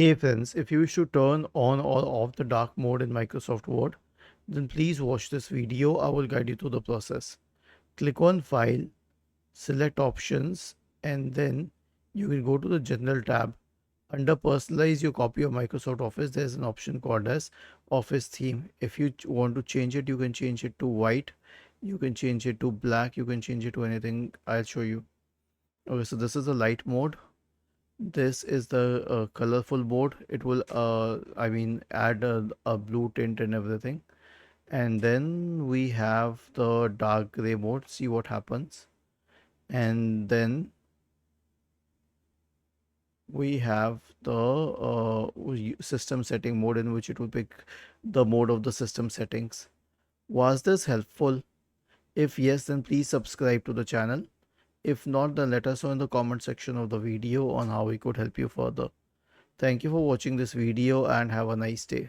Hey friends, if you wish to turn on or off the dark mode in Microsoft Word, then please watch this video. I will guide you through the process. Click on File, select Options, and then you will go to the General tab. Under Personalize your copy of Microsoft Office, there is an option called as Office Theme. If you want to change it, you can change it to white, you can change it to black, you can change it to anything. I'll show you. Okay, so this is the light mode. This is the colorful mode. It will add a blue tint and everything. And then we have the dark gray mode. See what happens. And then we have the system setting mode, in which it will pick the mode of the system settings. Was this helpful? If yes, then please subscribe to the channel. If not, then let us know in the comment section of the video on how we could help you further. Thank you for watching this video and have a nice day.